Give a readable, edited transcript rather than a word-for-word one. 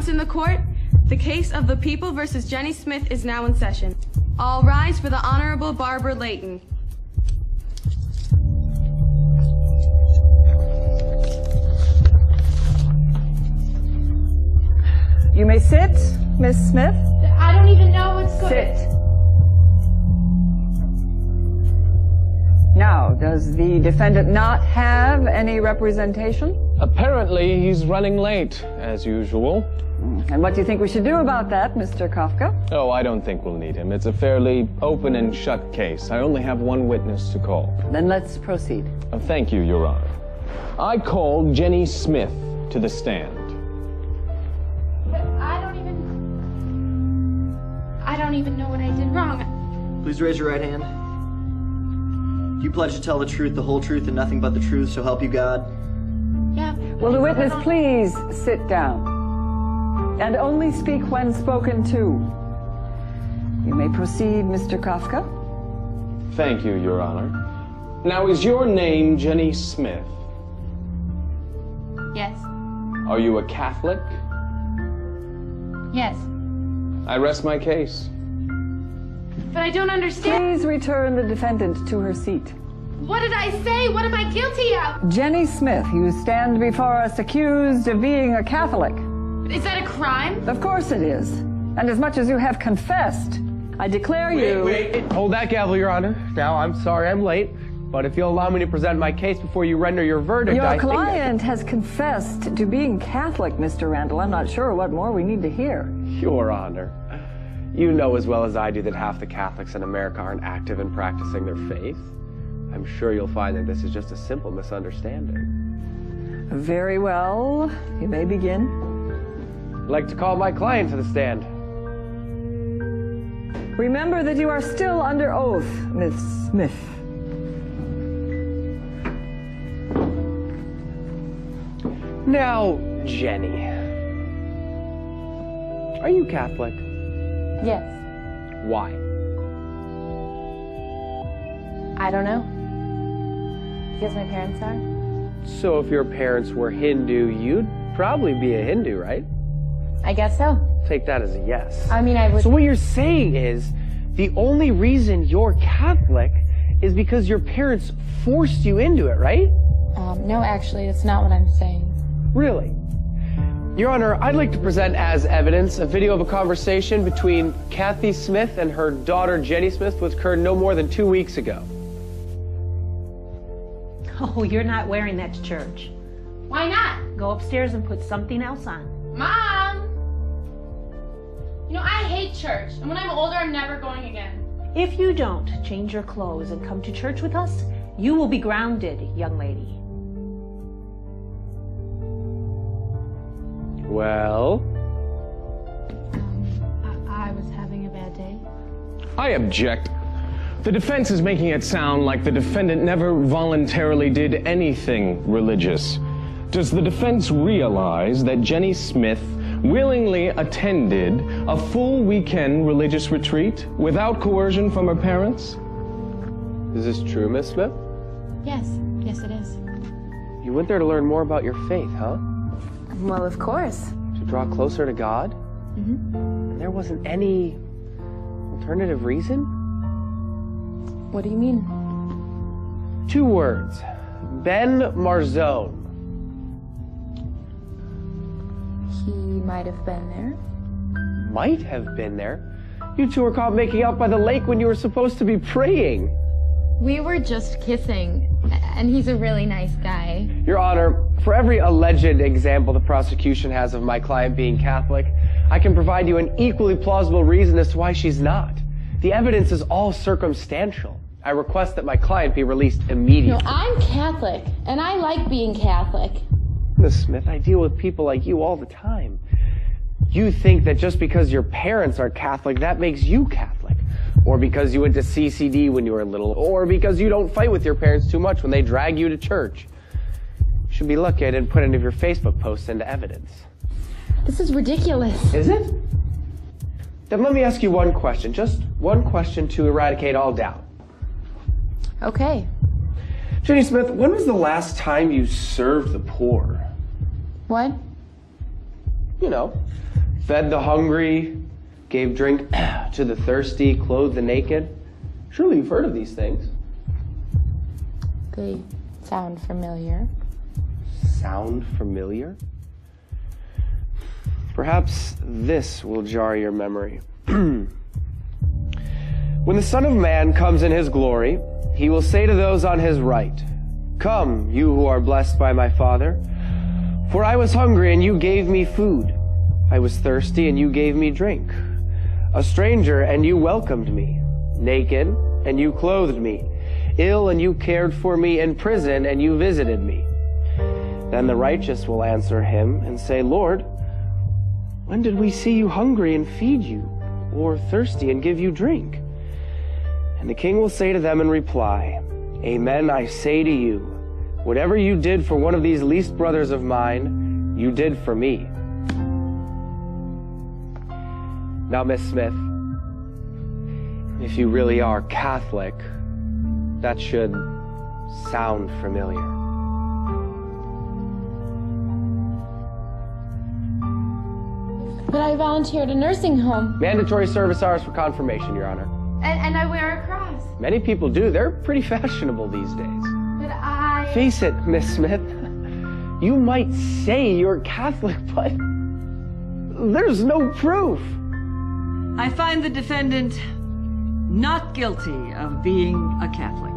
in the court. The case of the People versus Jenny Smith is now in session. All rise for the Honorable Barbara Layton. You may sit, Miss Smith. I don't even know what's going on. Sit. Now, does the defendant not have any representation? Apparently, he's running late, as usual. And what do you think we should do about that, Mr. Kafka? Oh, I don't think we'll need him. It's a fairly open and shut case. I only have one witness to call. Then let's proceed. Thank you, Your Honor. I call Jenny Smith to the stand. But I don't even know what I did wrong. Please raise your right hand. Do you pledge to tell the truth, the whole truth, and nothing but the truth, so help you God? Yeah. Will the witness please sit down? And only speak when spoken to. You may proceed, Mr. Kafka. Thank you, Your Honor. Now, is your name Jenny Smith? Yes. Are you a Catholic? Yes. I rest my case. But I don't understand. Please return the defendant to her seat. What did I say? What am I guilty of? Jenny Smith, you stand before us accused of being a Catholic. Is that a crime? Of course it is. And as much as you have confessed, I declare you... Wait. Hold that gavel, Your Honor. Now, I'm sorry I'm late, but if you'll allow me to present my case before you render your verdict, Your I think client has confessed to being Catholic, Mr. Randall. I'm not sure what more we need to hear. Your Honor, you know as well as I do that half the Catholics in America aren't active in practicing their faith. I'm sure you'll find that this is just a simple misunderstanding. Very well. You may begin. I'd like to call my client to the stand. Remember that you are still under oath, Miss Smith. Now, Jenny, are you Catholic? Yes. Why? I don't know. Because my parents are. So if your parents were Hindu, you'd probably be a Hindu, right? I guess so. Take that as a yes. I mean, I would... So what you're saying is, the only reason you're Catholic is because your parents forced you into it, right? No, actually, that's not what I'm saying. Really? Your Honor, I'd like to present as evidence a video of a conversation between Kathy Smith and her daughter Jenny Smith, which occurred no more than 2 weeks ago. Oh, you're not wearing that to church. Why not? Go upstairs and put something else on. Mom! You know, I hate church, and when I'm older, I'm never going again. If you don't change your clothes and come to church with us, you will be grounded, young lady. Well? I was having a bad day. I object. The defense is making it sound like the defendant never voluntarily did anything religious. Does the defense realize that Jenny Smith willingly attended a full weekend religious retreat without coercion from her parents? Is this true, Miss Smith? Yes. Yes, it is. You went there to learn more about your faith, huh? Well, of course. To draw closer to God? Mm-hmm. And there wasn't any alternative reason? What do you mean? 2 words. Ben Marzone. He might have been there. Might have been there? You two were caught making out by the lake when you were supposed to be praying. We were just kissing, and he's a really nice guy. Your Honor, for every alleged example the prosecution has of my client being Catholic, I can provide you an equally plausible reason as to why she's not. The evidence is all circumstantial. I request that my client be released immediately. No, I'm Catholic, and I like being Catholic. Miss Smith, I deal with people like you all the time. You think that just because your parents are Catholic, that makes you Catholic. Or because you went to CCD when you were little. Or because you don't fight with your parents too much when they drag you to church. You should be looking at it and put any of your Facebook posts into evidence. This is ridiculous. Is it? Then let me ask you one question. Just one question to eradicate all doubt. Okay. Jenny Smith, when was the last time you served the poor? What? You know, fed the hungry, gave drink to the thirsty, clothed the naked. Surely you've heard of these things. They sound familiar. Sound familiar? Perhaps this will jar your memory. When the Son of Man comes in his glory, he will say to those on his right, "Come, you who are blessed by my Father, for I was hungry and you gave me food. I was thirsty and you gave me drink. A stranger and you welcomed me. Naked and you clothed me. Ill and you cared for me. In prison and you visited me." Then the righteous will answer him and say, "Lord, when did we see you hungry and feed you, or thirsty and give you drink?" And the king will say to them in reply, "Amen, I say to you, whatever you did for one of these least brothers of mine, you did for me." Now, Miss Smith, if you really are Catholic, that should sound familiar. But I volunteered at a nursing home. Mandatory service hours for confirmation, Your Honor. And I wear a cross. Many people do. They're pretty fashionable these days. But I... Face it, Miss Smith. You might say you're Catholic, but there's no proof. I find the defendant not guilty of being a Catholic.